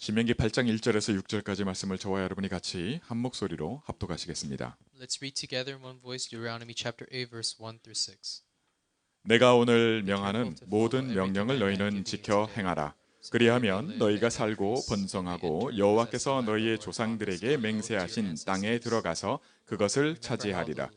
신명기 8장 1절에서 6절까지 말씀을 저와 여러분이 같이 한 목소리로 합독하시겠습니다. Let's read together in one voice Deuteronomy chapter 8 verse 1 through 6. 내가 오늘 명하는 모든 명령을 너희는 지켜 행하라. 그리하면 너희가 살고 번성하고 여호와께서 너희의 조상들에게 맹세하신 땅에 들어가서 그것을 차지하리라.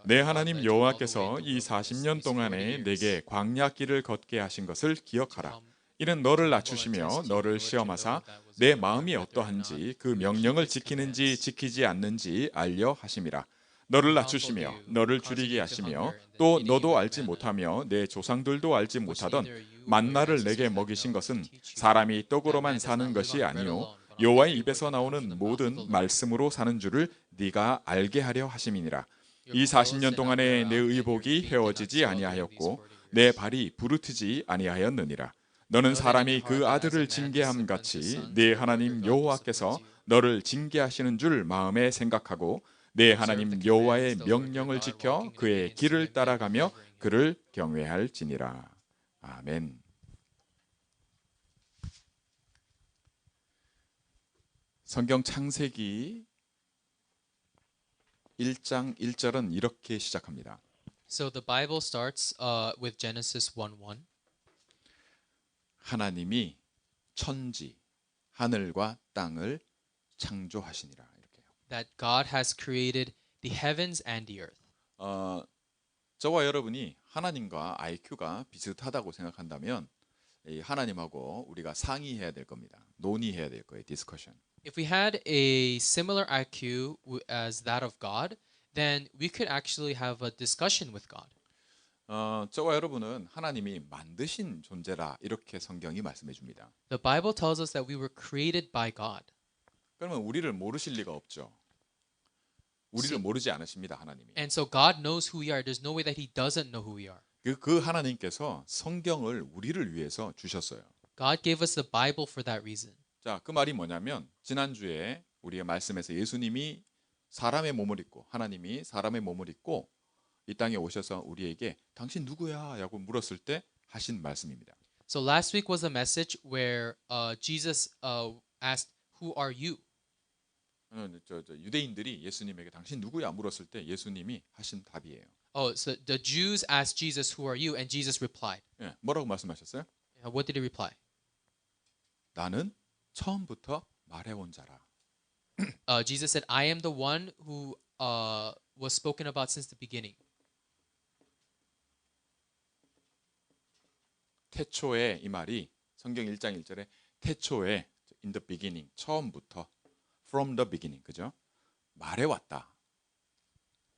내 하나님 여호와께서 이 40년 동안에 내게 광야 길을 걷게 하신 것을 기억하라. 이는 너를 낮추시며 너를 시험하사 내 마음이 어떠한지 그 명령을 지키는지 지키지 않는지 알려 하심이라. 너를 낮추시며 너를 줄이게 하시며 또 너도 알지 못하며 내 조상들도 알지 못하던 만나를 내게 먹이신 것은 사람이 떡으로만 사는 것이 아니요 여호와의 입에서 나오는 모든 말씀으로 사는 줄을 네가 알게 하려 하심이니라. 이 40년 동안에 내 의복이 헤어지지 아니하였고 내 발이 부르트지 아니하였느니라. 너는 사람이 그 아들을 징계함 같이 네 하나님 여호와께서 너를 징계하시는 줄 마음에 생각하고 내 하나님 여호와의 명령을 지켜 그의 길을 따라가며 그를 경외할지니라. 아멘. 성경 창세기 1장 1절은 이렇게 시작합니다. So the Bible starts with Genesis 1:1. 하나님이 천지 하늘과 땅을 창조하시니라. 이렇게요. That God has created the heavens and the earth. 저와 여러분이 하나님과 IQ가 비슷하다고 생각한다면 이 하나님하고 우리가 상의해야 될 겁니다. 논의해야 될 거예요. 디스커션. If we had a similar IQ as that of God, then we could actually have a discussion with God. 저와 여러분은 하나님이 만드신 존재라 이렇게 성경이 말씀해 줍니다. The Bible tells us that we were created by God. 그러면 우리를 모르실 리가 없죠. 우리를 모르지 않으십니다, 하나님이. And so God knows who we are. There's no way that He doesn't know who we are. 그 하나님께서 성경을 우리를 위해서 주셨어요. God gave us the Bible for that reason. 자, 그 말이 뭐냐면 지난주에 우리가 말씀에서 예수님이 사람의 몸을 입고 하나님이 사람의 몸을 입고 이 땅에 오셔서 우리에게 당신 누구야? 라고 물었을 때 하신 말씀입니다. So last week was a message where Jesus asked, "Who are you?" 유대인들이 예수님에게 당신 누구야? 물었을 때 예수님이 하신 답이에요. Oh, so the Jews asked Jesus, "Who are you?" And Jesus replied. 예, 뭐라고 말씀하셨어요? What did He reply? 나는 처음부터 말해온 자라. Jesus said, "I am the one who was spoken about since the beginning." 태초에 이 말이 성경 1장 1절에 태초에 in the beginning 처음부터 from the beginning 그죠? 말해왔다.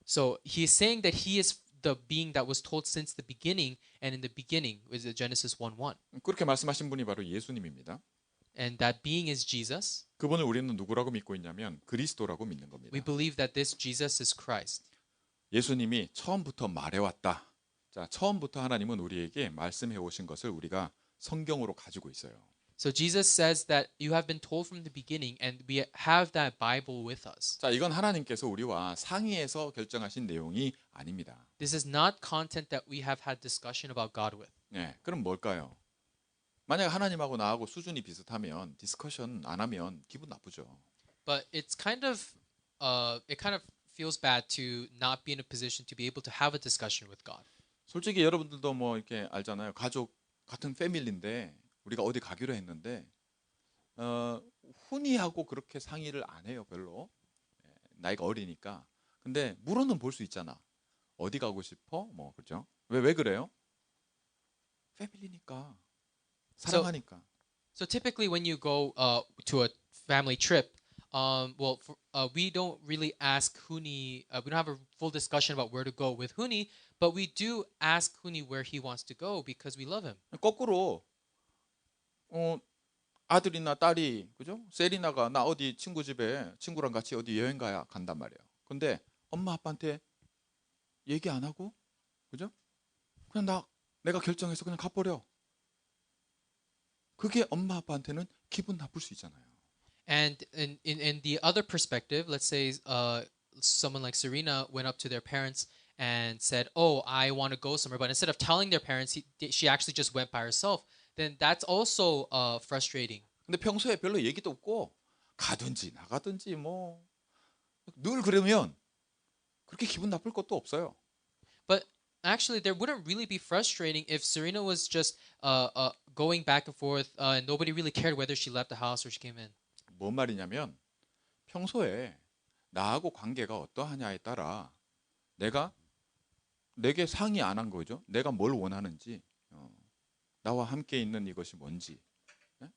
So he is saying that he is the being that was told since the beginning, and in the beginning is Genesis 1:1. 그렇게 말씀하신 분이 바로 예수님입니다. And that being is Jesus. 그분을 우리는 누구라고 믿고 있냐면 그리스도라고 믿는 겁니다. We believe that this Jesus is Christ. 예수님이 처음부터 말해왔다. 자, 처음부터 하나님은 우리에게 말씀해 오신 것을 우리가 성경으로 가지고 있어요. So Jesus says that you have been told from the beginning, and we have that Bible with us. 자, 이건 하나님께서 우리와 상의해서 결정하신 내용이 아닙니다. This is not content that we have had discussion about God with. 네, 그럼 뭘까요? 만약 하나님하고 나하고 수준이 비슷하면 디스커션 안 하면 기분 나쁘죠. But it kind of feels bad to not be in a position to be able to have a discussion with God. 솔직히 여러분들도 뭐 이렇게 알잖아요. 가족 같은 패밀리인데 우리가 어디 가기로 했는데 흔히 하고 그렇게 상의를 안 해요. 별로. 나이가 어리니까. 근데 물어는 볼 수 있잖아. 어디 가고 싶어? 뭐 그렇죠? 왜 그래요? 패밀리니까. 사랑하니까. So typically when you go to a family trip, we don't really ask Huni. We don't have a full discussion about where to go with Huni, but we do ask Huni where he wants to go because we love him. 거꾸로 아들이나 딸이 그죠? 세리나가 나 어디 친구 집에 친구랑 같이 어디 여행 가야 간단 말이에요. 근데 엄마 아빠한테 얘기 안 하고 그죠? 그냥 내가 결정해서 그냥 가버려. 그게 엄마 아빠한테는 기분 나쁠 수 있잖아요. And in the other perspective, let's say someone like Serena went up to their parents and said, "Oh, I want to go somewhere," but instead of telling their parents, she actually just went by herself. Then that's also frustrating. 근데 평소에 별로 얘기도 없고 가든지 나가든지 뭐 늘 그러면 그렇게 기분 나쁠 것도 없어요. But actually, there wouldn't really be frustrating if Serena was just going back and forth and nobody really cared whether she left the house or she came in. 뭔 말이냐면 평소에 나하고 관계가 어떠하냐에 따라 내게 상의 안 한 거죠. 내가 뭘 원하는지, 나와 함께 있는 이것이 뭔지,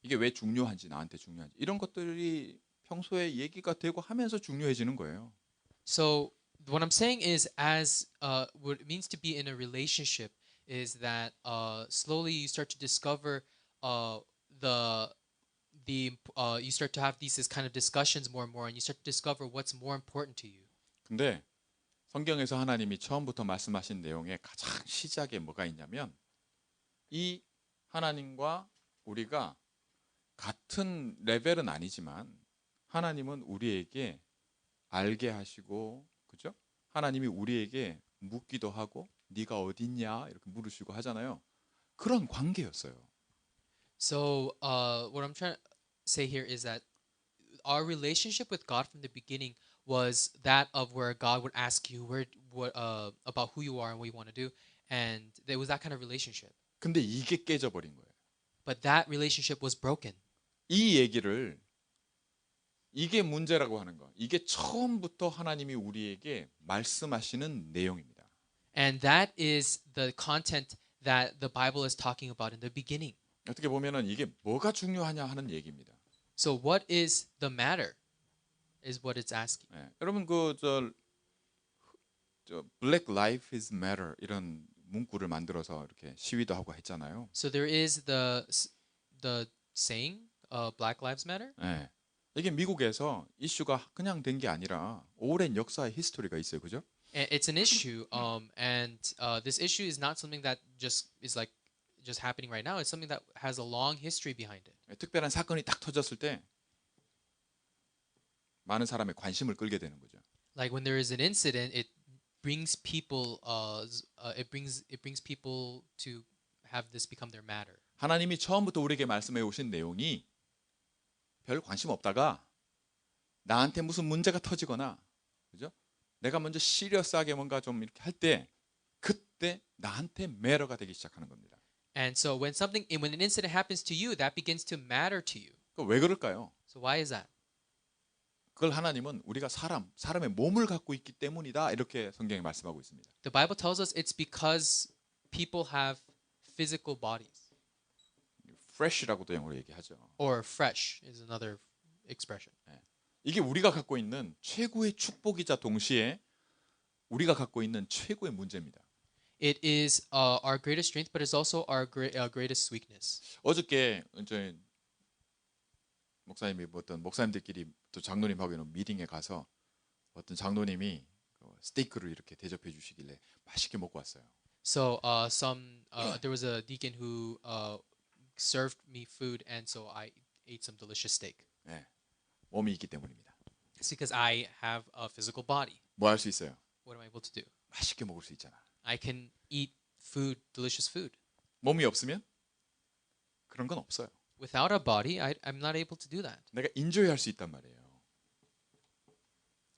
이게 왜 중요한지, 나한테 중요한지 이런 것들이 평소에 얘기가 되고 하면서 중요해지는 거예요. So what I'm saying is, as what it means to be in a relationship is that slowly you start to discover the you start to have these kind of discussions more and more, and you start to discover what's more important to you. 근데 성경에서 하나님이 처음부터 말씀하신 내용의 가장 시작에 뭐가 있냐면 이 하나님과 우리가 같은 레벨은 아니지만 하나님은 우리에게 알게 하시고, 그죠? 하나님이 우리에게 묻기도 하고 네가 어딨냐 이렇게 물으시고 하잖아요. 그런 관계였어요. So what I'm trying to say here is that our relationship with God from the beginning was that of where God would ask you what about who you are and what you want to do, and there was that kind of relationship. 근데 이게 깨져버린 거예요. But that relationship was broken. 이 얘기를, 이게 문제라고 하는 거. 이게 처음부터 하나님이 우리에게 말씀하시는 내용입니다. And that is the content that the Bible is talking about in the beginning. 어떻게 보면은 이게 뭐가 중요하냐 하는 얘기입니다. So what is the matter is what it's asking. 여러분 저 Black Life is Matter 이런 문구를 만들어서 이렇게 시위도 하고 했잖아요. So there is the saying Black Lives Matter. 이게 미국에서 이슈가 그냥 된 게 아니라 오랜 역사의 히스토리가 있어요. 그죠? And it's an issue and this issue is not something that just is like just happening right now. It's something that has a long history behind it. 특별한 사건이 딱 터졌을 때 많은 사람의 관심을 끌게 되는 거죠. Like when there is an incident, it brings people it brings people to have this become their matter. 하나님이 처음부터 우리에게 말씀해 오신 내용이 별 관심 없다가 나한테 무슨 문제가 터지거나, 그죠? 내가 먼저 시리어스하게 뭔가 좀 이렇게 할 때 그때 나한테 매러가 되기 시작하는 겁니다. And so when an incident happens to you, that begins to matter to you. 왜 그럴까요? So why is that? 그걸 하나님은 우리가 사람의 몸을 갖고 있기 때문이다 이렇게 성경에 말씀하고 있습니다. The Bible tells us it's because people have physical bodies. fresh라고도 영어로 얘기하죠. Or fresh is another expression. 이게 우리가 갖고 있는 최고의 축복이자 동시에 우리가 갖고 있는 최고의 문제입니다. It is our greatest strength, but it's also our greatest weakness. 어저께 이제 목사님이 어떤 목사님들끼리 또 장로님하고 있는 미팅에 가서 어떤 장로님이 스테이크를 이렇게 대접해 주시길래 맛있게 먹고 왔어요. So there was a deacon who served me food, and so I ate some delicious steak. 몸이 있기 때문입니다. It's because I have a physical body. 뭐 할 수 있어요? What am I able to do? 맛있게 먹을 수 있잖아. I can eat food, delicious food. 몸이 없으면 그런 건 없어요. Without a body, I'm not able to do that. 내가 인조이 할 수 있단 말이에요.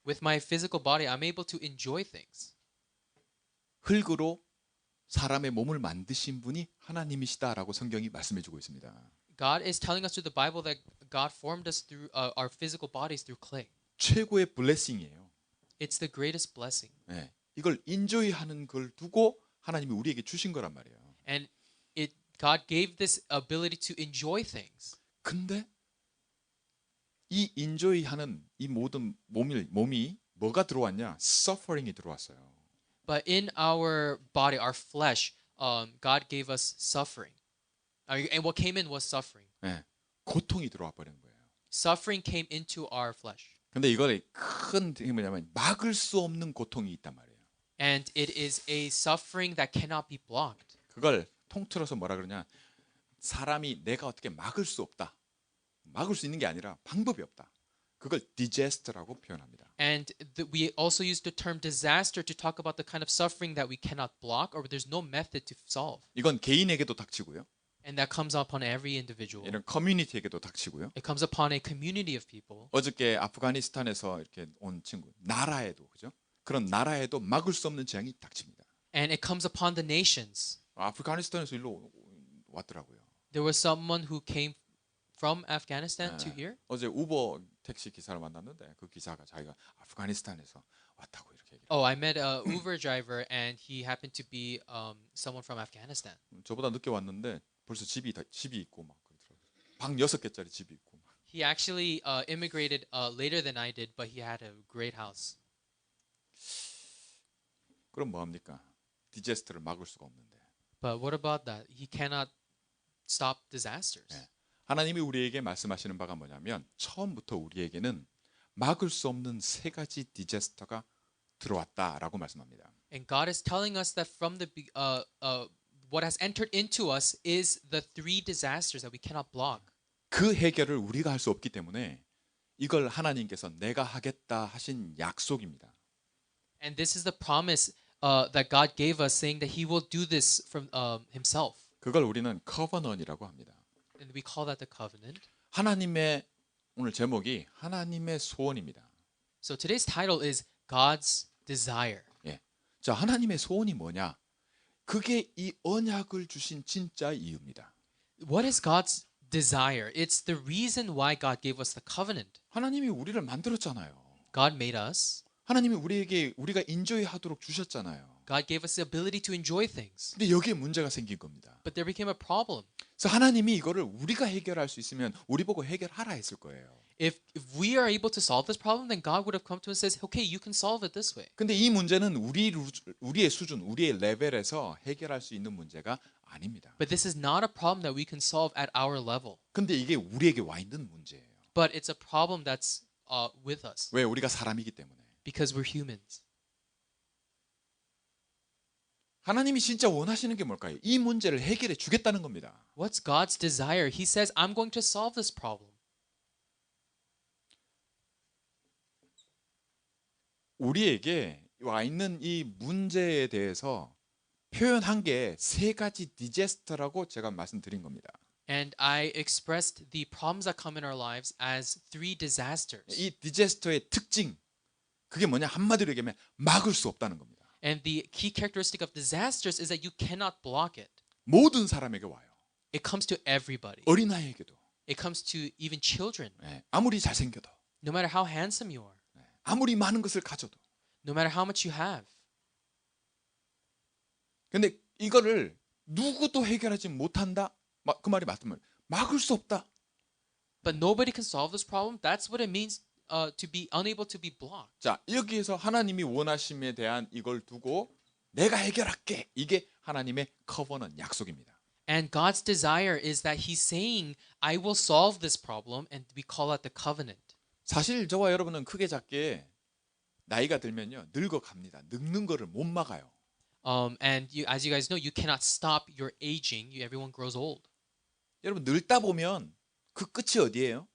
With my physical body, I'm able to enjoy things. 흙으로 사람의 몸을 만드신 분이 하나님이시다라고 성경이 말씀해주고 있습니다. God is telling us through the Bible that God formed us through our physical bodies through clay. 최고의 블레싱이에요. It's the greatest blessing. 이걸 인조이하는 걸 두고 하나님이 우리에게 주신 거란 말이에요. And God gave this ability to enjoy things. 근데 이 인조이하는 이 모든 몸이 뭐가 들어왔냐? suffering이 들어왔어요. But in our body, our flesh, God gave us suffering. And what came in was suffering. 고통이 들어와 버린 거예요. Suffering came into our flesh. 근데 이거의 큰 힘이 뭐냐면 막을 수 없는 고통이 있단 말이에요. And it is a suffering that cannot be blocked. 그걸 통틀어서 뭐라 그러냐? 사람이 내가 어떻게 막을 수 없다. 막을 수 있는 게 아니라 방법이 없다. 그걸 disaster라고 표현합니다. And we also use the term disaster to talk about the kind of suffering that we cannot block or there's no method to solve. 이건 개인에게도 닥치고요. And that comes upon every individual. 이런 커뮤니티에게도 닥치고요. It comes upon a community of people. 어저께 아프가니스탄에서 이렇게 온 친구, 나라에도 그죠? 그런 나라에도 막을 수 없는 재앙이 닥칩니다. And it comes upon the nations. 아프가니스탄에서 일로 왔더라고요. There was someone who came from Afghanistan to here. 어제 우버 택시 기사를 만났는데 그 기사가 자기가 아프가니스탄에서 왔다고 이렇게 얘기해요. Oh, I met a Uber driver, and he happened to be someone from Afghanistan. 저보다 늦게 왔는데 벌써 집이 있고 막 그러더라고요. 방 6개짜리 집이 있고 막. He actually immigrated later than I did, but he had a great house. 그럼 뭐 합니까? 디제스트를 막을 수가 없는데. But what about that? He cannot stop disasters. 네. 하나님이 우리에게 말씀하시는 바가 뭐냐면 처음부터 우리에게는 막을 수 없는 세 가지 디제스터가 들어왔다라고 말씀합니다. And God is telling us that from what has entered into us is the three disasters that we cannot block. 그 해결을 우리가 할 수 없기 때문에 이걸 하나님께서 내가 하겠다 하신 약속입니다. And this is the promise that God gave us, saying that He will do this from Himself. 그걸 우리는 커버넌이라고 합니다. And we call that the covenant. 하나님의 오늘 제목이 하나님의 소원입니다. So today's title is God's desire. 예. 자, 하나님의 소원이 뭐냐? 그게 이 언약을 주신 진짜 이유입니다. What is God's desire? It's the reason why God gave us the covenant. 하나님이 우리를 만들었잖아요. God made us. 하나님이 우리가 인조이 하도록 주셨잖아요. God gave us the ability to enjoy things. 근데 여기에 문제가 생긴 겁니다. But there became a problem. 그래서 하나님이 이거를 우리가 해결할 수 있으면 우리 보고 해결하라 했을 거예요. If we are able to solve this problem, then God would have come to us and says, okay, you can solve it this way. 근데 이 문제는 우리의 수준, 우리의 레벨에서 해결할 수 있는 문제가 아닙니다. But this is not a problem that we can solve at our level. 근데 이게 우리에게 와 있는 문제예요. But it's a problem that's with us 왜? 우리가 사람이기 때문에. because we're humans. 하나님이 진짜 원하시는 게 뭘까요? 이 문제를 해결해 주겠다는 겁니다. What's God's desire? He says, I'm going to solve this problem. 우리에게 와 있는 이 문제에 대해서 표현한 게 세 가지 디제스터라고 제가 말씀드린 겁니다. And I expressed the problems that come in our lives as three disasters. 이 디제스터의 특징, 그게 뭐냐? 한마디로 얘기하면 막을 수 없다는 겁니다. And the key characteristic of disasters is that you cannot block it. 모든 사람에게 와요. It comes to everybody. 어린아이에게도. It comes to even children. 아무리 잘생겨도. No matter how handsome you are. 아무리 많은 것을 가져도. No matter how much you have. 근데 이거를 누구도 해결하지 못한다? 그 말이 맞는 말. 막을 수 없다. But nobody can solve this problem. That's what it means to be unable to be blocked. 자, 여기에서 하나님이 원하심에 대한 이걸 두고 내가 해결할게. 이게 하나님의 커버넌 약속입니다. And God's desire is that He's saying, I will solve this problem, and we call that the covenant. 사실 저와 여러분은 크게 작게 나이가 들면요 늙어갑니다. 늙는 거를 못 막아요. And as you guys know, you cannot stop your aging. Everyone grows old. 여러분 늙다 보면 그 끝이 어디예요?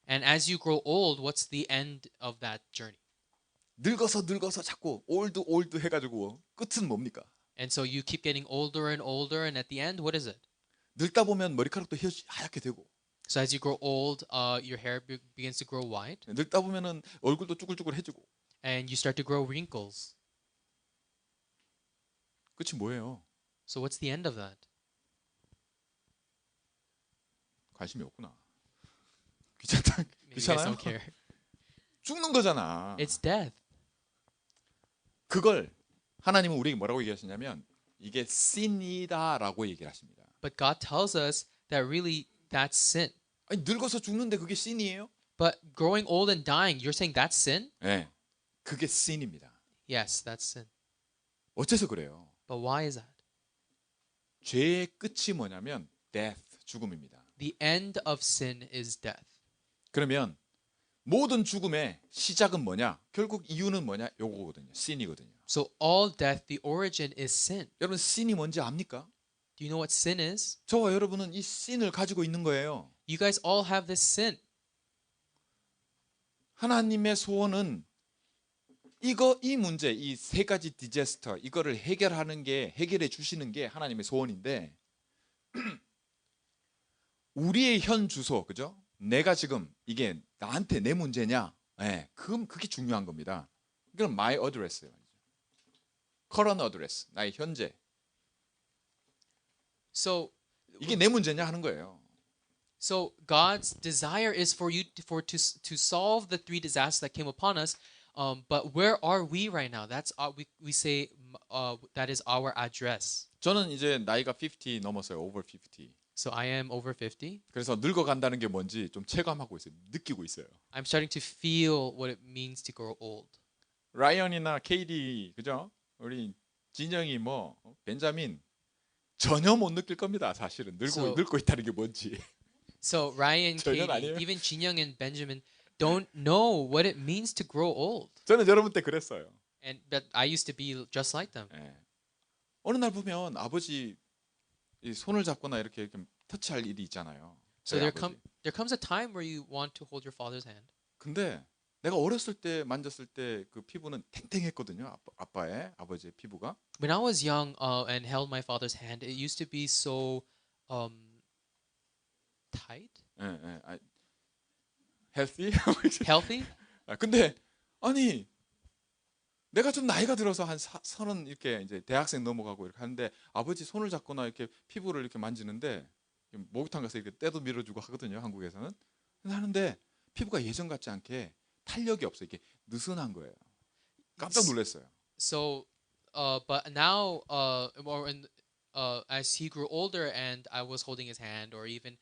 And as you grow old, what's the end of that journey? 늙어서 자꾸 올드 해가지고 끝은 뭡니까? And so you keep getting older and older, and at the end, what is it? 늙다 보면 머리카락도 하얗게 되고 So as you grow old, your hair begins to grow white, 늙다 보면은 얼굴도 쭈글쭈글해지고 and you start to grow wrinkles. 끝이 뭐예요? So what's the end of that? 관심이 없구나. 귀찮다. Maybe you guys 귀찮아요? don't care. 죽는 거잖아. It's death. 그걸 하나님은 우리에게 뭐라고 얘기하시냐면 이게 sin이다라고 얘기를 하십니다. But God tells us that really that's sin. 아니 늙어서 죽는데 그게 sin이에요? But growing old and dying, you're saying that's sin? 네, 그게 sin입니다. Yes, that's sin. 어째서 그래요? But why is that? 죄의 끝이 뭐냐면 death, 죽음입니다. The end of sin is death. 그러면 모든 죽음의 시작은 뭐냐? 결국 이유는 뭐냐? 요거거든요. sin이거든요. So all death, the origin is sin. 여러분 sin이 뭔지 압니까? Do you know what sin is? 저와 여러분은 이 sin을 가지고 있는 거예요. You guys all have this sin. 하나님의 소원은 이 문제, 이 세 가지 디제스터 이거를 해결해 주시는 게 하나님의 소원인데 우리의 현 주소, 그죠? 내가 지금 이게 나한테 내 문제냐? 예, 그게 중요한 겁니다. 이건 my address예요. current address, 나의 현재. So 이게 내 문제냐 하는 거예요. So God's desire is for you to solve the three disasters that came upon us. But where are we right now? That's we say that is our address. 저는 이제 나이가 50 넘었어요. over 50. So I am over 50. 그래서 늙어간다는 게 뭔지 좀 체감하고 있어요. 느끼고 있어요. I'm starting to feel what it means to grow old. 라이언이나 케이디, 그죠? 우리 진영이 뭐 벤자민 전혀 못 느낄 겁니다. 사실은 늙고 있다는 게 뭔지. So Ryan, 전혀 Katie, 아니에요. even Jin Young and Benjamin don't know what it means to grow old. 저는 여러분 때 그랬어요. But I used to be just like them. 예. 어느 날 보면 아버지 이 손을 잡거나 이렇게 터치할 일이 있잖아요. So 저희 there 아버지. comes a time where you want to hold your father's hand. 근데 내가 어렸을 때 만졌을 때 그 피부는 탱탱했거든요. 아버지의 피부가. When I was young and held my father's hand, it used to be so tight, 예, 예. healthy? healthy. 근데 아니 내가 좀 나이가 들어서 한 서른 이렇게 이제 대학생 넘어가고 이렇게 하는데 아버지 손을 잡거나 이렇게 피부를 이렇게 만지는데 목욕탕 가서 이렇게 때도 밀어주고 하거든요. 한국에서는. 하는데 피부가 예전 같지 않게 탄력이 없어. 이게 느슨한 거예요. 깜짝 놀랐어요. So, but now, as he grew older and I was holding his hand, or even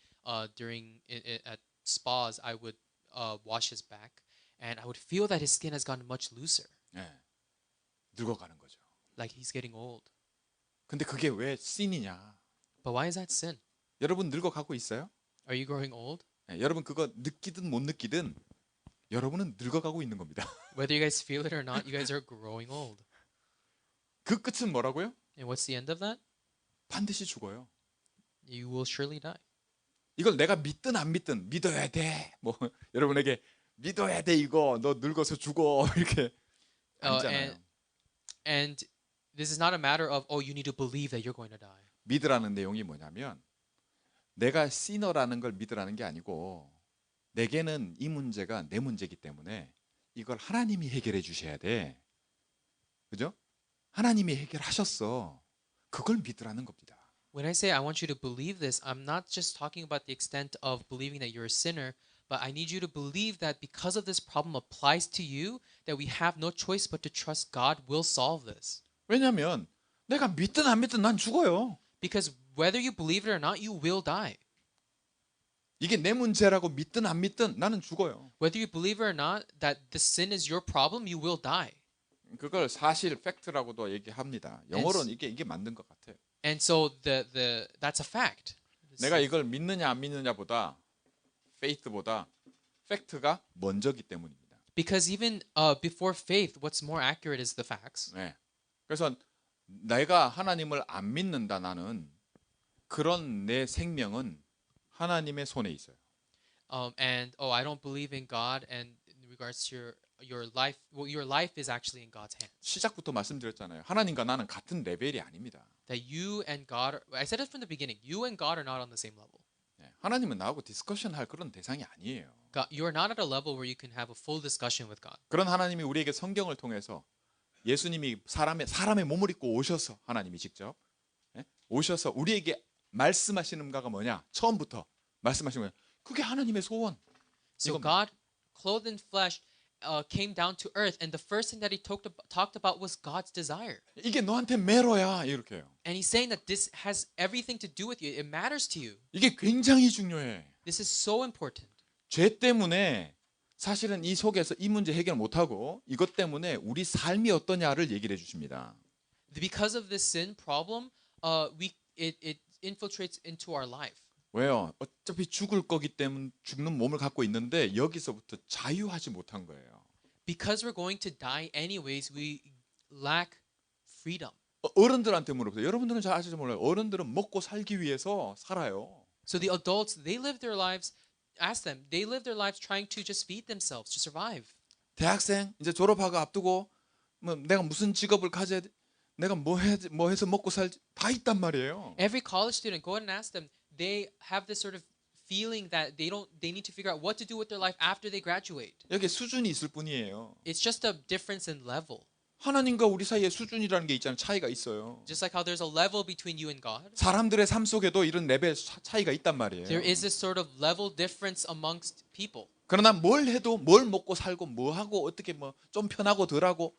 during at spas, I would wash his back, and I would feel that his skin has gotten much looser, 예. 늙어가는 거죠. like he's getting old. 근데 그게 왜 씬이냐? But why is that sin? 여러분 늙어가고 있어요? Are you growing old? 예, 여러분 그거 느끼든 못 느끼든 여러분은 늙어가고 있는 겁니다. Whether you guys feel it or not, you guys are growing old. 그 끝은 뭐라고요? And what's the end of that? 반드시 죽어요. You will surely die. 이걸 내가 믿든 안 믿든 믿어야 돼. 뭐 여러분에게 믿어야 돼 이거 너 늙어서 죽어 이렇게 아니잖아요. And this is not a matter of you need to believe that you're going to die. 믿으라는 내용이 뭐냐면 내가 시너라는 걸 믿으라는 게 아니고 내게는 이 문제가 내 문제이기 때문에 이걸 하나님이 해결해 주셔야 돼. 그죠? 하나님이 해결하셨어. 그걸 믿으라는 겁니다. When I say I want you to believe this, I'm not just talking about the extent of believing that you're a sinner, but I need you to believe that because of this problem applies to you, that we have no choice but to trust God will solve this. 왜냐하면 내가 믿든 안 믿든 난 죽어요. Because whether you believe it or not, you will die. 이게 내 문제라고 믿든 안 믿든 나는 죽어요. Whether you believe it or not, that the sin is your problem, you will die. 그걸 사실 팩트라고도 얘기합니다. 영어로는 이게 맞는 것 같아요. And so that's a fact. 내가 이걸 믿느냐 안 믿느냐보다 faith보다 팩트가 먼저기 때문입니다. Because even before faith, what's more accurate is the facts. 네. 그래서 내가 하나님을 안 믿는다 나는 그런 내 생명은 하나님의 손에 있어요. And I don't believe in God, and in regards to your life, well, your life is actually in God's hands. 시작부터 말씀드렸잖아요. 하나님과 나는 같은 레벨이 아닙니다. That you and God, I said it from the beginning, you and God are not on the same level. 네. 하나님은 나하고 디스커션 할 그런 대상이 아니에요. God, you are not at a level where you can have a full discussion with God. 그런 하나님이 우리에게 성경을 통해서 예수님이 사람의 몸을 입고 오셔서 하나님이 직접 오셔서 우리에게 말씀하시는 바가 뭐냐? 처음부터 말씀하시는 거예요. 그게 하나님의 소원. So 이겁니다. God, clothed in flesh, came down to earth, and the first thing that He talked about was God's desire. 이게 너한테 매로야 이렇게요. And He's saying that this has everything to do with you. It matters to you. 이게 굉장히 중요해. This is so important. 죄 때문에 사실은 이 속에서 이 문제 해결 못하고 이것 때문에 우리 삶이 어떠냐를 얘기를 해주십니다. Because of this sin problem, it infiltrates into our life. 왜요? 어차피 죽을 거기 때문에 죽는 몸을 갖고 있는데 여기서부터 자유하지 못한 거예요. Because we're going to die anyways, we lack freedom. 어른들한테 물어보세요. 여러분들은 잘 아실지 몰라요. 어른들은 먹고 살기 위해서 살아요. So the adults, they live their lives, ask them, they live their lives trying to just feed themselves, to survive. 대학생 이제 졸업하고 앞두고 뭐 내가 무슨 직업을 가져야 돼? 내가 뭐 해서 먹고 살지 다 있단 말이에요. Every college student, go ahead and ask them, they have this sort of feeling that they need to figure out what to do with their life after they graduate. 여기 수준이 있을 뿐이에요. It's just a difference in level. 하나님과 우리 사이에 수준이라는 게 있잖아요. 차이가 있어요. Just like how there's a level between you and God, 사람들의 삶 속에도 이런 레벨 차이가 있단 말이에요. there is this sort of level difference amongst people. 그러나 뭘 해도 뭘 먹고 살고 뭐 하고 어떻게 뭐 좀 편하고 덜하고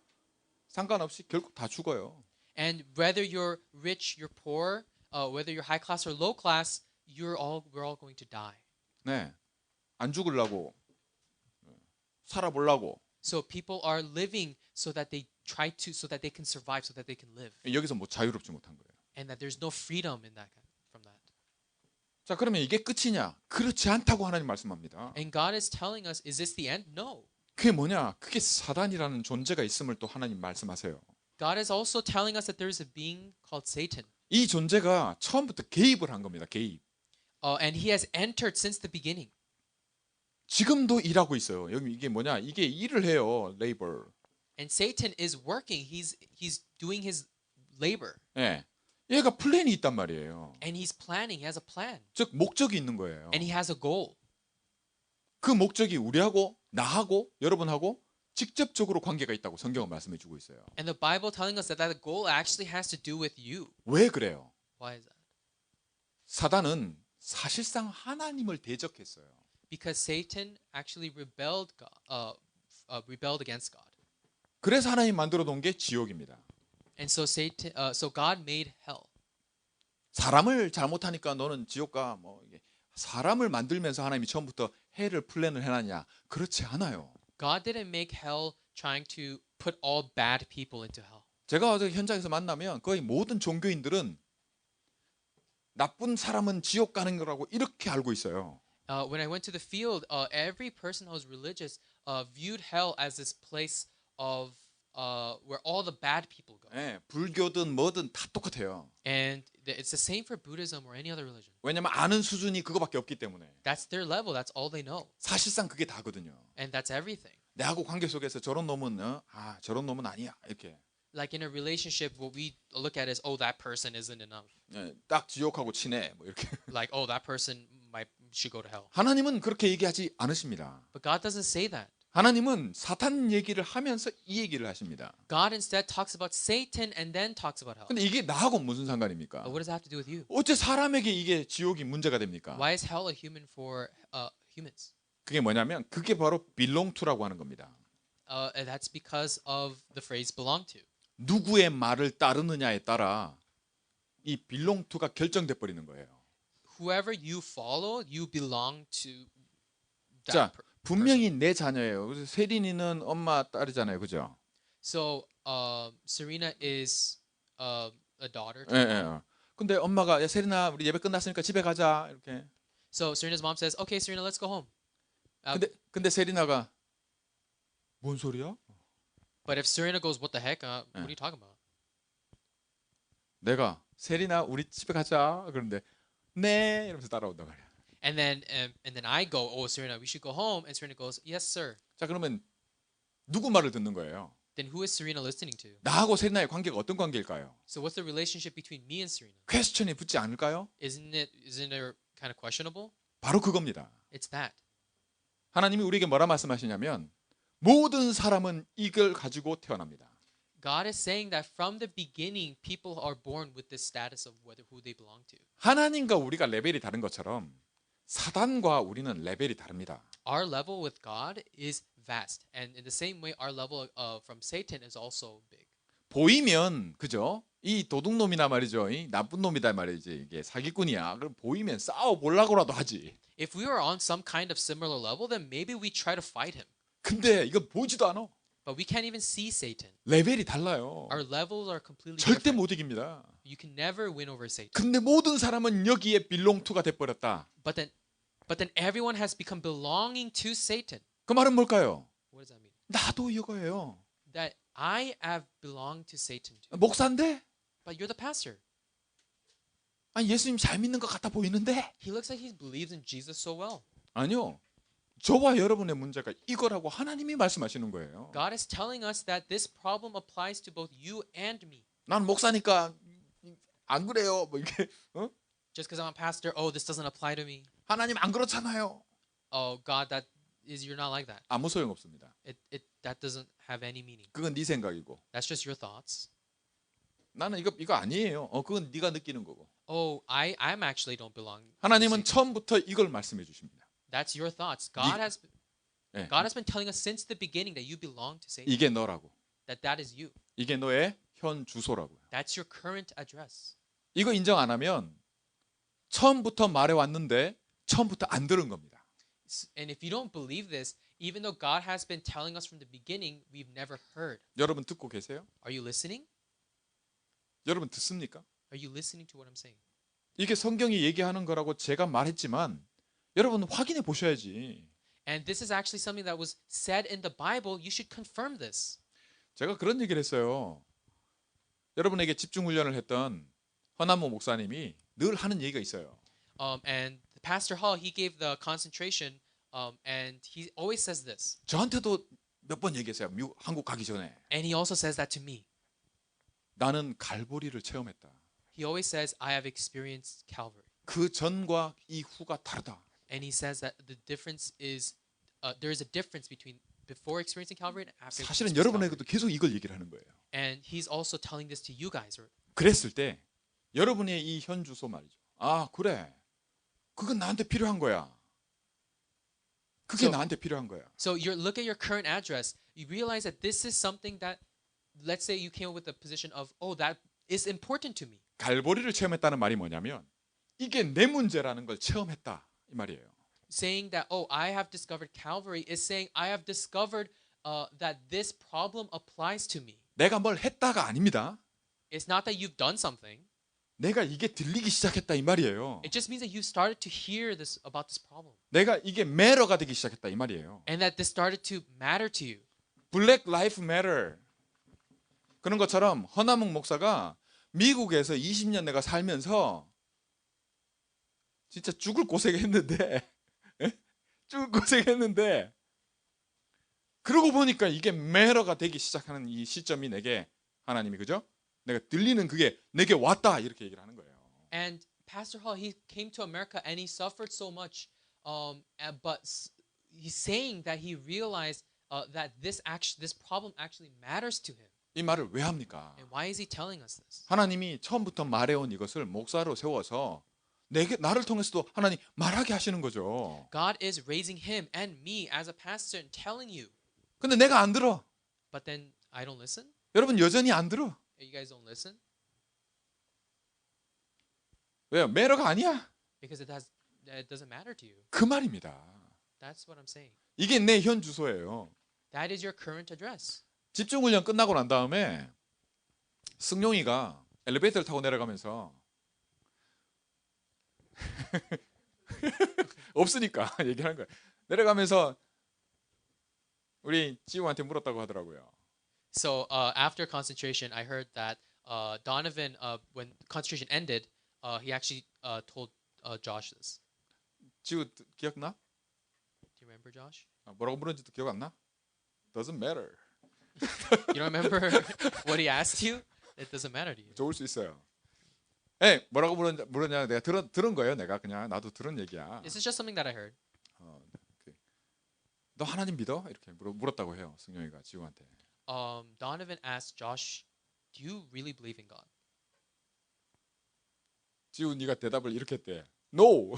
상관없이 결국 다 죽어요. And whether you're rich, you're poor, whether you're high class or low class, we're all going to die. 네, 안 죽으려고 살아보려고 So people are living so that they can survive, so that they can live, 여기서 뭐 자유롭지 못한 거예요. and that there's no freedom in that from that. 자, 그러면 이게 끝이냐? 그렇지 않다고 하나님 말씀합니다. And God is telling us, is this the end? No. 그게 뭐냐? 그게 사단이라는 존재가 있음을 또 하나님 말씀하세요. God is also telling us that there is a being called Satan, 이 존재가 처음부터 개입을 한 겁니다. 개입. and he has entered since the beginning. 지금도 일하고 있어요. 여기 이게 뭐냐? 이게 일을 해요. 레이버. And Satan is working. He's doing his labor, 예. 얘가 플랜이 있단 말이에요. and he's planning. He has a plan, 즉 목적이 있는 거예요. and he has a goal. 그 목적이 우리하고 나하고 여러분하고 직접적으로 관계가 있다고 성경은 말씀해 주고 있어요. And the Bible telling us that the goal actually has to do with you. 왜 그래요? Why is that? 사단은 사실상 하나님을 대적했어요. Because Satan actually rebelled against God, 그래서 하나님 만들어 놓은 게 지옥입니다. and so God made hell. 사람을 잘못하니까 너는 지옥 가. 뭐 이게 사람을 만들면서 하나님이 처음부터 해를 플랜을 해놨냐? 그렇지 않아요. God didn't make hell trying to put all bad people into hell. 제가 어제 현장에서 만나면 거의 모든 종교인들은 나쁜 사람은 지옥 가는 거라고 이렇게 알고 있어요. When I went to the field, every person who was religious viewed hell as this place of where all the bad people go. 예, 불교든 뭐든 다 똑같아요. And it's the same for Buddhism or any other religion. 왜냐면 아는 수준이 그거밖에 없기 때문에. That's their level. That's all they know. 사실상 그게 다거든요. And that's everything. 내하고 관계 속에서 저런 놈은 저런 놈은 아니야 이렇게. Like in a relationship, what we look at is, oh, that person isn't enough. 예, 딱 지옥하고 친해 뭐 이렇게. Like, oh, that person should go to hell. 하나님은 그렇게 얘기하지 않으십니다. But God doesn't say that. 하나님은 사탄 얘기를 하면서 이 얘기를 하십니다. God instead talks about Satan and then talks about hell. 근데 이게 나하고 무슨 상관입니까? But what does that have to do with you? 어째 사람에게 이게 지옥이 문제가 됩니까? Why is hell a human for humans? 그게 뭐냐면 그게 바로 belong to라고 하는 겁니다. And that's because of the phrase belong to. 누구의 말을 따르느냐에 따라 이 belong to가 결정돼 버리는 거예요. Whoever you follow, you belong to that 자, person. 분명히 내 자녀예요. 그래서 세린이는 엄마 딸이잖아요, 그죠? So Serena is a daughter. 예, 예. 근데 엄마가 야, 세린아, 우리 예배 끝났으니까 집에 가자 이렇게. So Serena's mom says, "Okay, Serena, let's go home." 근데 세린아가 뭔 소리야? But if Serena goes, "What the heck? What are you talking about?" 내가 세린아, 우리 집에 가자. 그런데 네 이러면서 따라온단 말이야. And then I go, "Oh, Serena, we should go home." And Serena goes, "Yes, sir." 자, 그러면 누구 말을 듣는 거예요? Then who is Serena listening to? 나하고 세린아의 관계가 어떤 관계일까요? So what's the relationship between me and Serena? 퀘스천이 붙지 않을까요? Isn't it kind of questionable? 바로 그겁니다. It's that. 하나님이 우리에게 뭐라 말씀하시냐면 모든 사람은 이걸 가지고 태어납니다. God is saying that from the beginning, people are born with this status of who they belong to. 하나님과 우리가 레벨이 다른 것처럼 사단과 우리는 레벨이 다릅니다. Our level with God is vast, and in the same way, our level from Satan is also big. 보이면 그죠? 이 도둑놈이나 말이죠. 이 나쁜 놈이다 말이지. 이게 사기꾼이야. 그럼 보이면 싸워 보려고라도 하지. If we were on some kind of similar level, then maybe we try to fight him. 근데 이거 보이지도 않아. But we can't even see Satan. 레벨이 달라요. Our levels are completely 절대 different. 못 이깁니다. You can never win over Satan. 근데 모든 사람은 여기에 빌롱투가 돼버렸다. But then everyone has become belonging to Satan. 그 말은 뭘까요? What does that mean? 나도 이거예요. That I have belonged to Satan too. 목사인데? But you're the pastor. 아니 예수님 잘 믿는 것 같아 보이는데? He looks like he believes in Jesus so well. 아니요. 저와 여러분의 문제가 이거라고 하나님이 말씀하시는 거예요. God is telling us that this problem applies to both you and me. 난 목사니까 안 그래요. 뭐 이렇게 Just because I'm a pastor, oh, this doesn't apply to me. 하나님 안 그렇잖아요. Oh, God, you're not like that. 아무 소용 없습니다. That doesn't have any meaning. 그건 네 생각이고 That's just your thoughts. 나는 이거 아니에요. 그건 네가 느끼는 거고. Oh, I'm actually don't belong. to 하나님은 Satan. 처음부터 이걸 말씀해 주십니다. That's your thoughts. 예, God has been telling us since the beginning that you belong to Satan. 이게 너라고. That is you. 이게 너의 현 주소라고요. That's your current address. 이거 인정 안 하면 처음부터 말해 왔는데 처음부터 안 들은 겁니다. And if you don't believe this, even though God has been telling us from the beginning, we've never heard. 여러분 듣고 계세요? Are you listening? 여러분 듣습니까? Are you listening to what I'm saying? 이게 성경이 얘기하는 거라고 제가 말했지만 여러분 확인해 보셔야지. And this is actually something that was said in the Bible. You should confirm this. 제가 그런 얘기를 했어요. 여러분에게 집중 훈련을 했던 허남모 목사님이 늘 하는 얘기가 있어요. And Pastor Hall, he gave the concentration, and he always says this. 저한테도 몇 번 얘기했어요. 한국 가기 전에. And he also says that to me. 나는 갈보리를 체험했다. He always says, I have experienced Calvary. 그 전과 이후가 다르다. And he says that the difference is, there is a difference between before experiencing Calvary and after 사실은 experiencing Calvary. 여러분에게도 계속 이걸 얘기를 하는 거예요. And he's also telling this to you guys. 그랬을 때 여러분의 이 현 주소 말이죠. 아 그래. 그건 나한테 필요한 거야. 그게 So- 나한테 필요한 거야. So you look at your current address, you realize that this is something that, let's say you came up with the position of, oh, that is important to me. 갈보리를 체험했다는 말이 뭐냐면 이게 내 문제라는 걸 체험했다 이 말이에요. Saying that, oh, I have discovered Calvary is saying I have discovered that this problem applies to me. 내가 뭘 했다가 아닙니다. It's not that you've done something. 내가 이게 들리기 시작했다 이 말이에요. It just means that you started to hear this about this problem. 내가 이게 매러가 되기 시작했다 이 말이에요. And that this started to matter to you. Black Lives Matter 그런 것처럼 허남욱 목사가 미국에서 20년 내가 살면서 진짜 죽을 고생했는데 죽을 고생했는데 그러고 보니까 이게 매러가 되기 시작하는 이 시점이 내게 하나님이 그죠? 내가 들리는 그게 내게 왔다 이렇게 얘기를 하는 거예요. And Pastor Hall, he came to America and he suffered so much, but he's saying that he realized that this problem actually matters to him. 이 말을 왜 합니까? And why is he telling us this? 하나님이 처음부터 말해온 이것을 목사로 세워서 나를 통해서도 하나님 말하게 하시는 거죠. God is raising him and me as a pastor and telling you, 근데 내가 안 들어. but then I don't listen? 여러분 여전히 안 들어. You guys don't listen? 왜요? 매러가 아니야. Because it doesn't matter to you. 그 말입니다. That's what I'm saying. 이게 내 현 주소예요. That is your current address. 집중훈련 끝나고 난 다음에 승용이가 엘리베이터를 타고 내려가면서 없으니까 얘기하는 거예요. 내려가면서 우리 지우한테 물었다고 하더라고요. So after concentration, I heard that Donovan, when concentration ended, he actually told Josh this. 지우 기억나? Do you remember, Josh? 뭐라고 물었는지도 기억 안 나? Doesn't matter. You don't remember what he asked you? It doesn't matter to you. 좋을 수 있어요. 에 뭐라고 물었냐 내가 들은 거예요. 내가 그냥 나도 들은 얘기야. This is just something that I heard. 너 하나님 믿어? 이렇게 물었다고 해요. 승용이가 지우한테. Donovan asked Josh, "Do you really believe in God?" 지우 네가 대답을 이렇게 했대. No.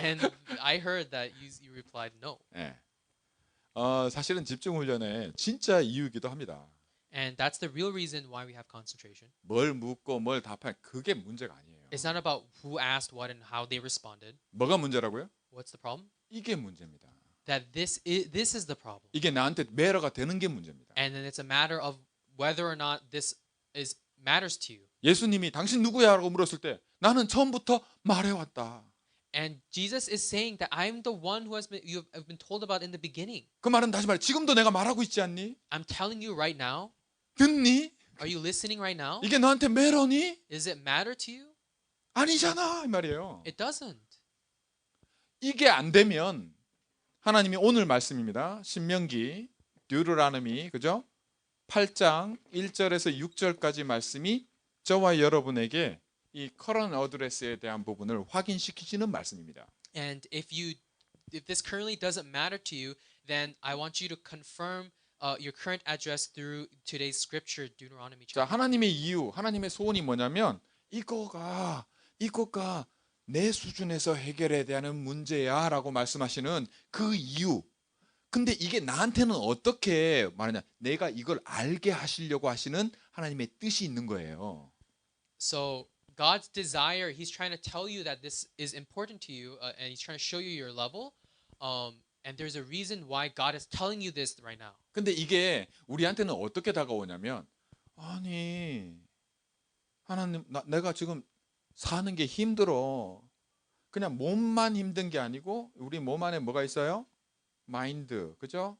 And I heard that you replied no. 예. 사실은 집중 훈련의 진짜 이유이기도 합니다. And that's the real reason why we have concentration. 뭘 묻고 뭘 답할 그게 문제가 아니에요. It's not about who asked what and how they responded. 뭐가 문제라고요? What's the problem? 이게 문제입니다. That this is the problem. 이게 나한테 매러가 되는 게 문제입니다. And then it's a matter of whether or not this matters to you. 예수님이 당신 누구야라고 물었을 때 나는 처음부터 말해왔다. And Jesus is saying that I'm the one who you have been told about in the beginning. 그 말은 다시 말해 지금도 내가 말하고 있지 않니? I'm telling you right now. 듣니? Are you listening right now? 이게 너한테 매러니? Does it matter to you? 아니잖아 이 말이에요. It doesn't. 이게 안 되면 하나님이 오늘 말씀입니다. 신명기 듀로라노미 그죠? 8장 1절에서 6절까지 말씀이 저와 여러분에게 이 커런 어드레스에 대한 부분을 확인시키시는 말씀입니다. And if this currently doesn't matter to you, then I want you to confirm your current address through today's scripture, Deuteronomy 자, chapter. 하나님의 이유, 하나님의 소원이 뭐냐면 이거가 내 수준에서 해결해야 되는 문제야라고 말씀하시는 그 이유. 근데 이게 나한테는 어떻게 말하냐? 내가 이걸 알게 하시려고 하시는 하나님의 뜻이 있는 거예요. So God's desire, He's trying to tell you that this is important to you, and He's trying to show you your level. And there's a reason why God is telling you this right now. 근데 이게 우리한테는 어떻게 다가오냐면 아니 하나님 내가 지금 사는 게 힘들어. 그냥 몸만 힘든 게 아니고 우리 몸 안에 뭐가 있어요? 마인드, 그죠?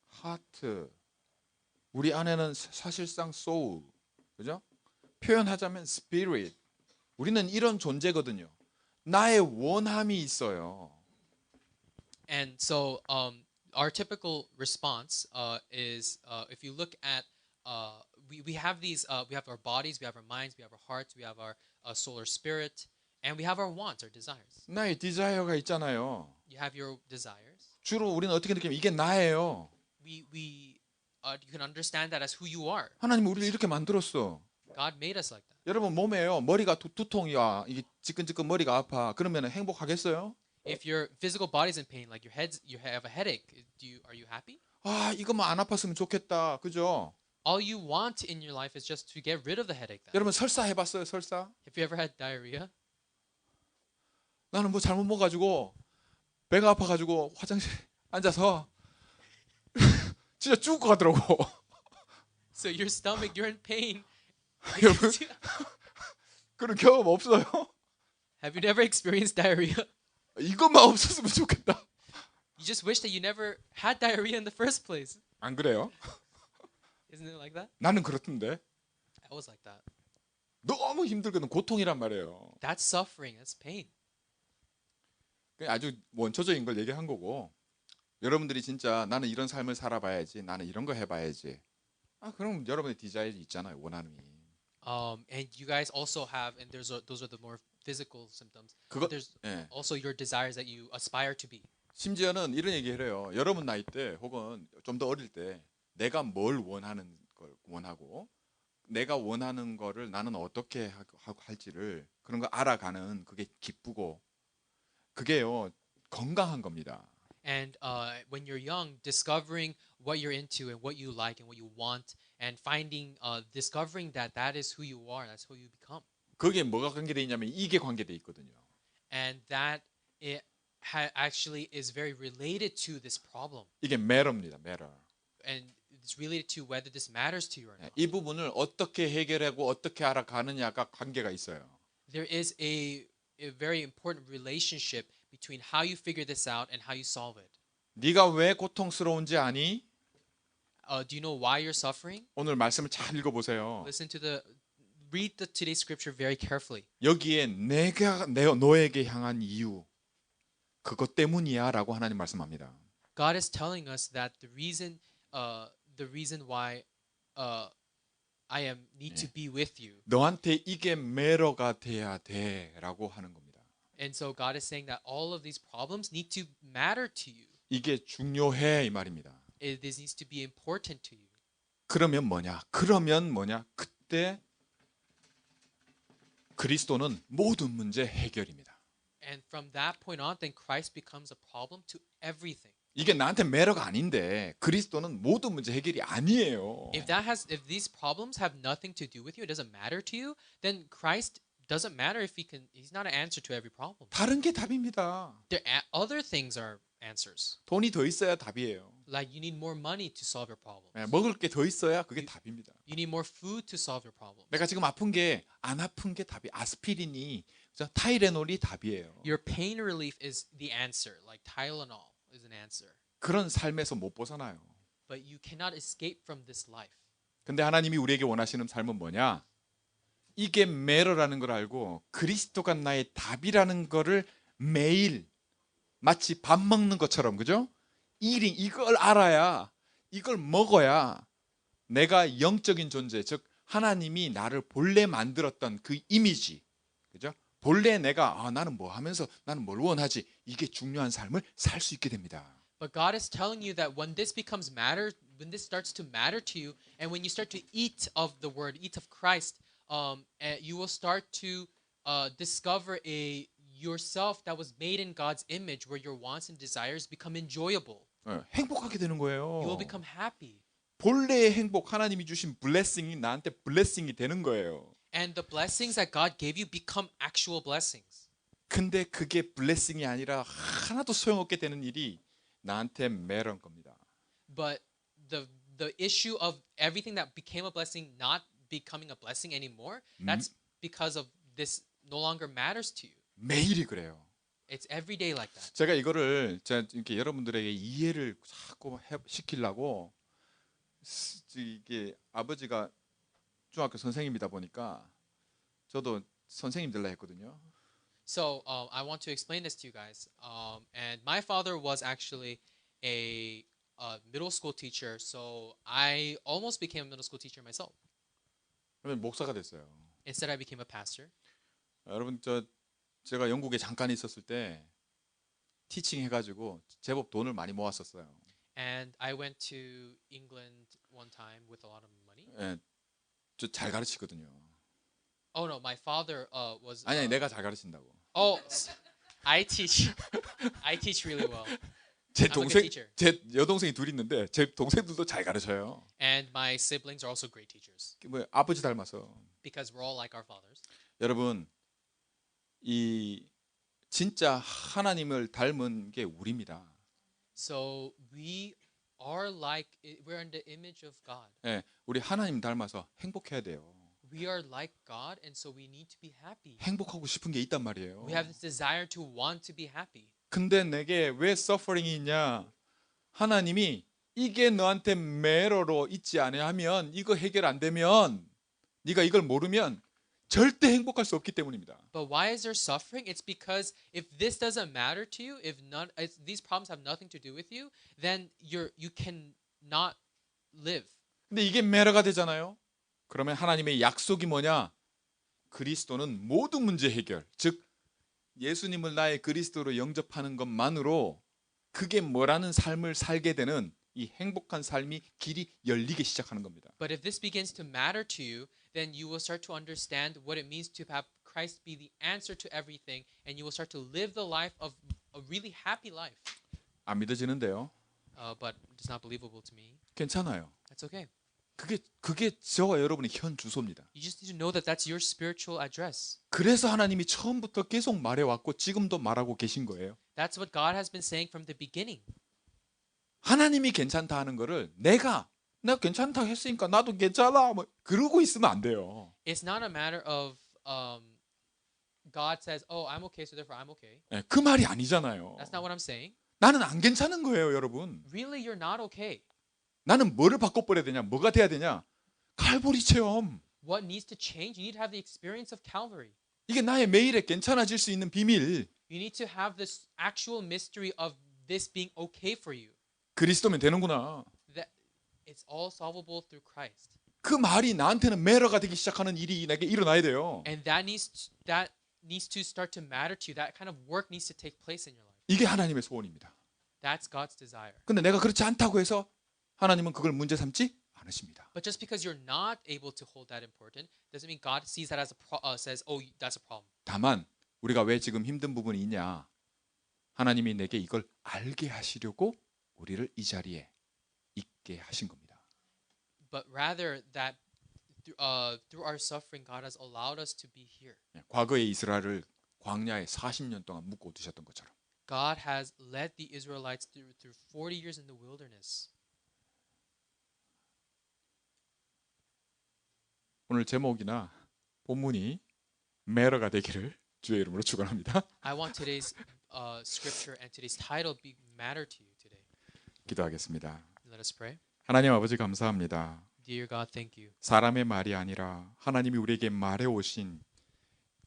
하트. 우리 안에는 사실상 소울, 그죠? 표현하자면 스피릿. 우리는 이런 존재거든요. 나의 원함이 있어요. And so our typical response is if you look at we have these we have our bodies, we have our minds, we have our hearts, we have our solar spirit, and we have our wants, our desires. 나의 디자이어가 있잖아요. You have your desires. 주로 우리는 어떻게 느끼면 이게 나예요. You can understand that as who you are. 하나님 우리를 이렇게 만들었어. God made us like that. 여러분 몸에요. 머리가 두통이야. 이게 지끈지끈 머리가 아파. 그러면 행복하겠어요? If your physical body's in pain, like you have a headache, are you happy? 아, 이것만 안 아팠으면 좋겠다. 그죠? All you want in your life is just to get rid of the headache. Then. 여러분 설사 해봤어요? 설사? Have you ever had diarrhea? 나는 뭐 잘못 먹어가지고 배가 아파가지고 화장실 앉아서 진짜 죽을 것 같더라고. So your stomach, you're in pain. 여러분 그런 경험 없어요? Have you never experienced diarrhea? 이것만 없었으면 좋겠다. You just wish that you never had diarrhea in the first place. 안 그래요? Isn't it like that? 나는 그렇던데. I was like that. 너무 힘들거든. 고통이란 말이에요. That's suffering. That's pain. 그냥 아주 원초적인 걸 얘기한 거고 여러분들이 진짜 나는 이런 삶을 살아봐야지. 나는 이런 거 해봐야지. 아 그럼 여러분의 디자인이 있잖아요. 원함이. And you guys also have, and those are the more physical symptoms. 그거 There's 예. also your desires that you aspire to be. 심지어는 이런 얘기를 해요. 여러분 나이 때 혹은 좀 더 어릴 때 내가 뭘 원하는 걸 원하고 내가 원하는 거를 나는 어떻게 하고 할지를 그런 거 알아가는 그게 기쁘고 그게요 건강한 겁니다. And when you're young, discovering what you're into and what you like and what you want, and discovering that is who you are, that's who you become, 거기에 뭐가 관계돼 있냐면 이게 관계돼 있거든요. and that it actually is very related to this problem, 이게 매러입니다. 매러. and it's related to whether this matters to you or not. 이 부분을 어떻게 해결하고 어떻게 알아가느냐가 관계가 있어요. There is a very important relationship between how you figure this out and how you solve it. 네가 왜 고통스러운지 아니? Do you know why you're suffering? 오늘 말씀을 잘 읽어보세요. Read today's scripture very carefully. 여기에 너에게 향한 이유 그것 때문이야라고 하나님 말씀합니다. God is telling us that the reason why I need to be with you. 너한테 이게 매러가 돼야 돼라고 하는 겁니다. And so God is saying that all of these problems need to matter to you. 이게 중요해 이 말입니다. This needs to be important to you. 그러면 뭐냐? 그때 그리스도는 모든 문제 해결입니다. And from that point on, then Christ becomes a problem to everything. 이게 나한테 매러가 아닌데 그리스도는 모든 문제 해결이 아니에요. If these problems have nothing to do with you, it doesn't matter to you, then Christ doesn't matter if he's not an answer to every problem. 다른 게 답입니다. Other things are answers. 돈이 더 있어야 답이에요. Like you need more money to solve your problems. 먹을 게 더 있어야 그게 답입니다. You need more food to solve your problems. 내가 지금 아픈 게 안 아픈 게 답이 아스피린이 타이레놀이 답이에요. Your pain relief is the answer. Like Tylenol is an answer. 그런 삶에서 못 벗어나요. But you cannot escape from this life. 근데 하나님이 우리에게 원하시는 삶은 뭐냐? 이게 매러라는 걸 알고 그리스도가 나의 답이라는 거를 매일 마치 밥 먹는 것처럼 그죠? 이걸 알아야 이걸 먹어야 내가 영적인 존재 즉 하나님이 나를 본래 만들었던 그 이미지 그죠? 본래 내가 나는 뭐 하면서 나는 뭘 원하지 이게 중요한 삶을 살 수 있게 됩니다. But God is telling you that when this becomes matter, when this starts to matter to you, and when you start to eat of the Word, eat of Christ, you will start to discover a yourself that was made in God's image, where your wants and desires become enjoyable. 행복하게 되는 You will 거예요. become happy, 본래의 행복 하나님이 주신 블레싱이 나한테 블레싱이 되는 거예요. and the blessings that God gave you become actual blessings. 근데 그게 블레싱이 아니라 하나도 소용없게 되는 일이 나한테 매런 겁니다. But the issue of everything that became a blessing not becoming a blessing anymore, that's because of this no longer matters to you. 매일이 그래요. It's every day like that. 제가 이거를 제가 이렇게 여러분들에게 이해를 자꾸 시키려고 이게 아버지가 중학교 선생님이다 보니까 저도 선생님 되려 했거든요. So I want to explain this to you guys. And my father was actually a middle school teacher, so I almost became a middle school teacher myself. 그러면 목사가 됐어요. Instead, I became a pastor. 여러분 제가 영국에 잠깐 있었을 때 티칭 해가지고 제법 돈을 많이 모았었어요. And I went to England one time with a lot of money. 예, 저 잘 가르치거든요. Oh no, my father was. 아니 내가 잘 가르친다고. Oh, I teach. I teach really well. 제 I'm a good 동생 teacher. 제 여동생이 둘 있는데 제 동생들도 잘 가르쳐요. And my siblings are also great teachers 뭐 아버지 닮아서. because we're all like our fathers. 여러분 이 진짜 하나님을 닮은 게 우리입니다. So we are we're in the image of God. 예, 우리 하나님 닮아서 행복해야 돼요. We are like God, and so we need to be happy. 행복하고 싶은 게 있단 말이에요. We have this desire to want to be happy. 근데 내게 왜 서퍼링이 있냐? 하나님이 이게 너한테 매로로 있지 않으면 이거 해결 안 되면 네가 이걸 모르면 절대 행복할 수 없기 때문입니다. But why is there suffering? It's because if this doesn't matter to you, if these problems have nothing to do with you, then you can not live. 근데 이게 매로가 되잖아요. 그러면 하나님의 약속이 뭐냐? 그리스도는 모든 문제 해결. 즉 예수님을 나의 그리스도로 영접하는 것만으로 그게 뭐라는 삶을 살게 되는 이 행복한 삶이 길이 열리기 시작하는 겁니다. But if this begins to matter to you, then you will start to understand what it means to have Christ be the answer to everything, and you will start to live the life of a really happy life. 안 믿어지는데요. But it's not believable to me. 괜찮아요. That's okay. 그게 저와 여러분의 현 주소입니다. You just need to know that that's your spiritual address. 그래서 하나님이 처음부터 계속 말해왔고 지금도 말하고 계신 거예요. That's what God has been saying from the beginning. 하나님이 괜찮다 하는 거를 내가 괜찮다 했으니까 나도 괜찮아 뭐 그러고 있으면 안 돼요. It's not a matter of God says, "Oh, I'm okay, so therefore I'm okay." 예, 그 말이 아니잖아요. That's not what I'm saying. 나는 안 괜찮은 거예요, 여러분. Really, you're not okay. 나는 뭐를 바꿔버려야 되냐? 뭐가 돼야 되냐? 칼보리 체험. What needs to change? You need to have the experience of Calvary. 이게 나의 매일에 괜찮아질 수 있는 비밀. You need to have this actual mystery of this being okay for you. 그리스도면 되는구나. That it's all solvable through Christ. 그 말이 나한테는 매러가 되기 시작하는 일이 내게 일어나야 돼요. And that needs to start to matter to you. That kind of work needs to take place in your life. 이게 하나님의 소원입니다. That's God's desire. 근데 내가 그렇지 않다고 해서 하나님은 그걸 문제 삼지 않으십니다. But just because you're not able to hold that important doesn't mean God sees that as says, "Oh, that's a problem." 다만 우리가 왜 지금 힘든 부분이 있냐? 하나님이 내게 이걸 알게 하시려고 우리를 이 자리에 있게 하신 겁니다. But rather that through our suffering, God has allowed us to be here. 과거의 이스라엘을 광야에 40년 동안 묶어 두셨던 것처럼 God has led the Israelites through 40 years in the wilderness. 오늘 제목이나 본문이 매러가 되기를 주의 이름으로 축원합니다. I want today's scripture and today's title be matter to you today. 기도하겠습니다. Let us pray. 하나님 아버지 감사합니다. Dear God, thank you. 사람의 말이 아니라 하나님이 우리에게 말해 오신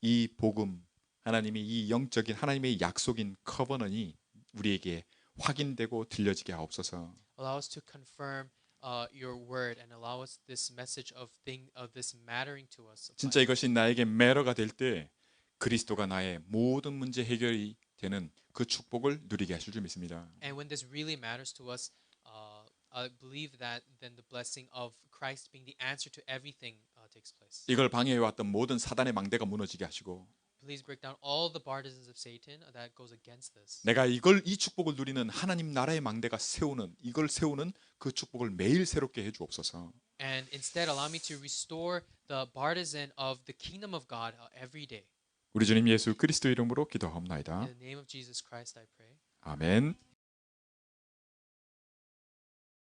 이 복음, 하나님이 이 영적인 하나님의 약속인 커버넌이 우리에게 확인되고 들려지게 하옵소서. Allow us to confirm your word and allow us this message of this mattering to us. 진짜 이것이 나에게 매러가 될 때 그리스도가 나의 모든 문제 해결이 되는 그 축복을 누리게 하실 줄 믿습니다. And when this really matters to us, I believe that then the blessing of Christ being the answer to everything takes place. 이걸 방해해 왔던 모든 사단의 망대가 무너지게 하시고 Please break down all the partisans of Satan that goes against this. 내가 이 축복을 누리는 하나님 나라의 망대가 이걸 세우는 그 축복을 매일 새롭게 해 주옵소서. And instead allow me to restore the partisan of the kingdom of God every day. 우리 주님 예수 그리스도 이름으로 기도하옵나이다. In the name of Jesus Christ I pray. 아멘.